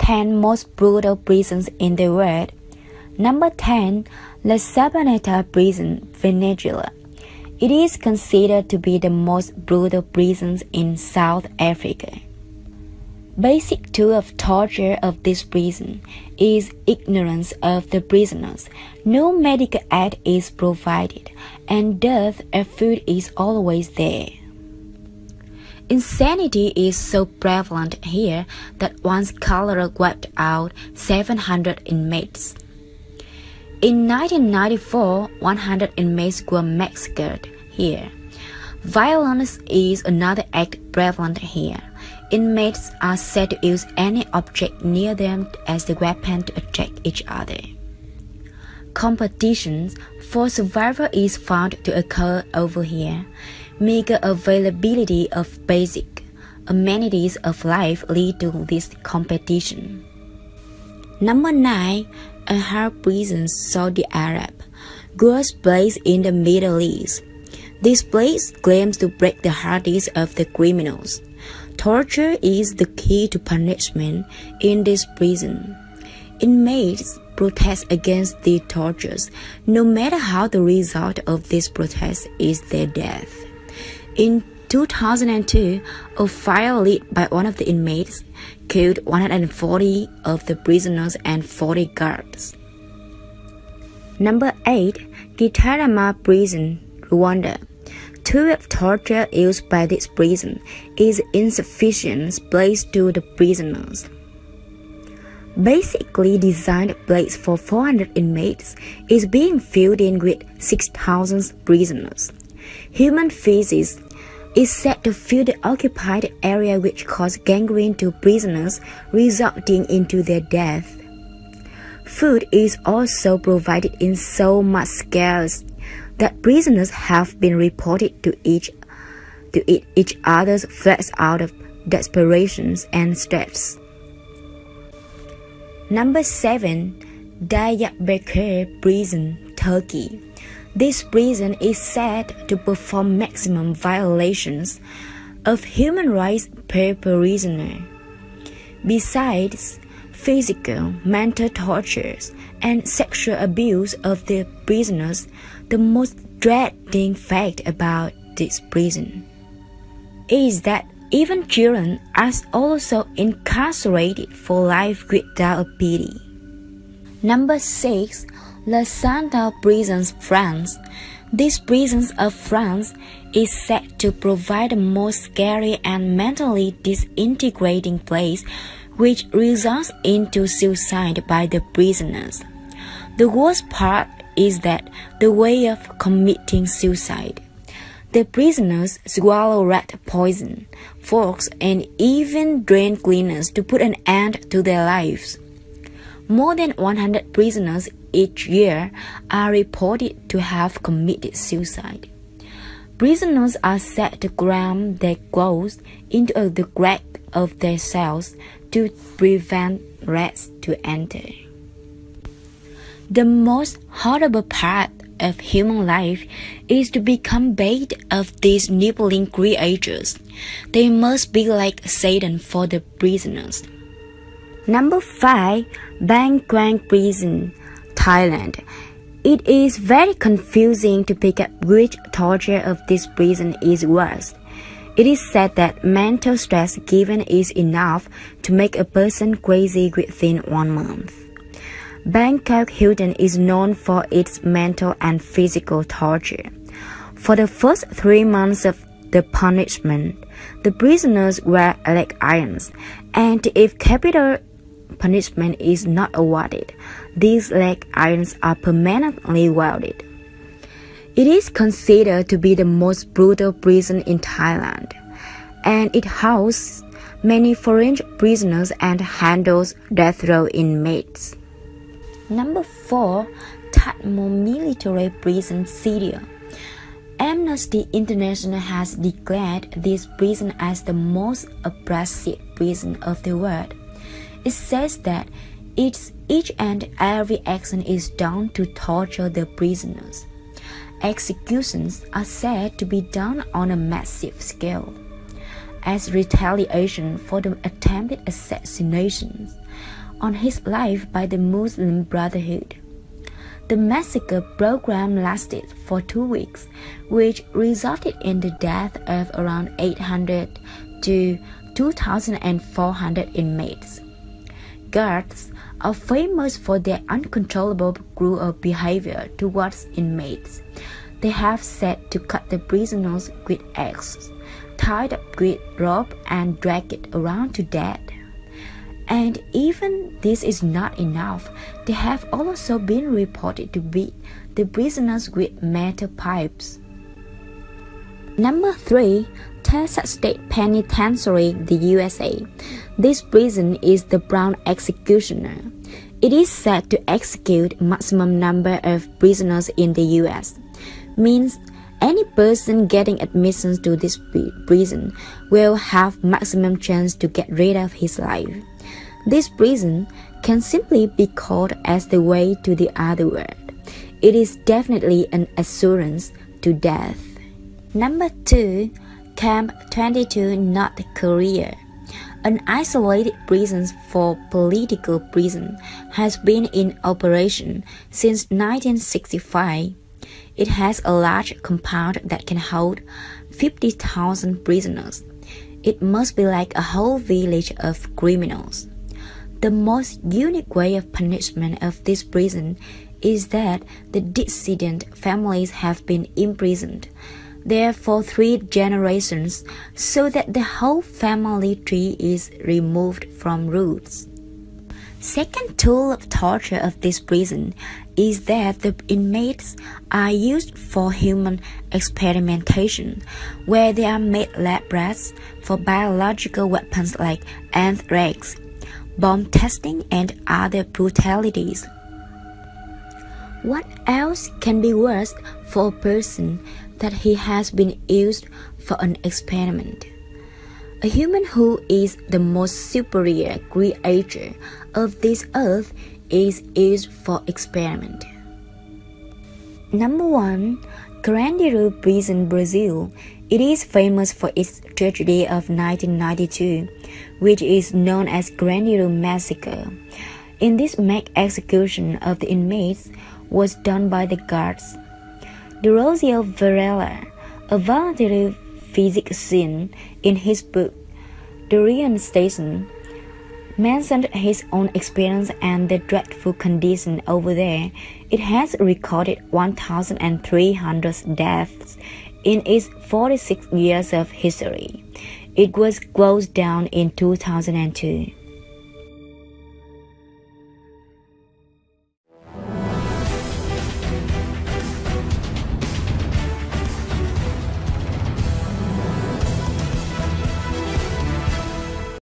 10 most brutal prisons in the world. Number 10. La Sabaneta Prison, Venezuela. It is considered to be the most brutal prison in South Africa. Basic tool of torture of this prison is ignorance of the prisoners. No medical aid is provided, and death and food is always there. Insanity is so prevalent here that one scholar wiped out 700 inmates. In 1994, 100 inmates were massacred here. Violence is another act prevalent here. Inmates are said to use any object near them as a weapon to attack each other. Competitions for survival is found to occur over here. Meager availability of basic amenities of life lead to this competition. Number 9. Al-Hol Prison, Saudi Arabia. Worst place in the Middle East. This place claims to break the hearts of the criminals. Torture is the key to punishment in this prison. Inmates protest against the tortures, no matter how the result of this protest is their death. In 2002, a fire lit by one of the inmates killed 140 of the prisoners and 40 guards. Number 8. Gitarama Prison, Rwanda. Tool of torture used by this prison is insufficient place to the prisoners. Basically designed place for 400 inmates is being filled in with 6,000 prisoners. Human feces is said to fill the occupied area, which cause gangrene to prisoners, resulting into their death. Food is also provided in so much scarce that prisoners have been reported to eat each other's flesh out of desperation and stress. Number 7. Diyarbakir Prison, Turkey. This prison is said to perform maximum violations of human rights per prisoner. Besides physical, mental tortures, and sexual abuse of the prisoners, the most dreading fact about this prison is that even children are also incarcerated for life without pity. Number 6. La Santa Prisons, France. This prison of France is said to provide the most scary and mentally disintegrating place, which results into suicide by the prisoners. The worst part is that the way of committing suicide. The prisoners swallow rat poison, forks, and even drain cleaners to put an end to their lives. More than 100 prisoners each year are reported to have committed suicide. Prisoners are said to cram their clothes into the crack of their cells to prevent rats to enter. The most horrible part of human life is to become bait of these nibbling creatures. They must be like Satan for the prisoners. Number 5. Bang Kwang Prison, Thailand. It is very confusing to pick up which torture of this prison is worse. It is said that mental stress given is enough to make a person crazy within 1 month. Bangkok Hilton is known for its mental and physical torture. For the first 3 months of the punishment, the prisoners wear leg irons, and if capital punishment is not awarded, these leg irons are permanently welded. It is considered to be the most brutal prison in Thailand, and it houses many foreign prisoners and handles death row inmates. Number 4. Tatmo Military Prison, Syria. Amnesty International has declared this prison as the most oppressive prison of the world. It says that each and every action is done to torture the prisoners. Executions are said to be done on a massive scale. As retaliation for the attempted assassinations, on his life by the Muslim Brotherhood. The massacre program lasted for 2 weeks, which resulted in the death of around 800 to 2,400 inmates. Guards are famous for their uncontrollable cruel behavior towards inmates. They have said to cut the prisoners with axes, tied up with rope and drag it around to death. And even this is not enough, they have also been reported to beat the prisoners with metal pipes. Number 3. Texas State Penitentiary, the USA. This prison is the Brown Executioner. It is said to execute maximum number of prisoners in the US. Means any person getting admission to this prison will have maximum chance to get rid of his life. This prison can simply be called as the way to the other world. It is definitely an assurance to death. Number 2. Camp 22, North Korea. An isolated prison for political prisoners has been in operation since 1965. It has a large compound that can hold 50,000 prisoners. It must be like a whole village of criminals. The most unique way of punishment of this prison is that the dissident families have been imprisoned there for 3 generations so that the whole family tree is removed from roots. Second tool of torture of this prison is that the inmates are used for human experimentation, where they are made lab rats for biological weapons like anthrax, bomb testing, and other brutalities. What else can be worse for a person that he has been used for an experiment? A human who is the most superior creature of this earth is used for experiment. Number 1. Carandiru Prison, Brazil. It is famous for its tragedy of 1992, which is known as Carandiru Massacre. In this mass execution of the inmates was done by the guards. Derosio Varela, a voluntary physician, in his book The Rion Station, mentioned his own experience and the dreadful condition over there. It has recorded 1,300 deaths in its 46 years of history. It was closed down in 2002.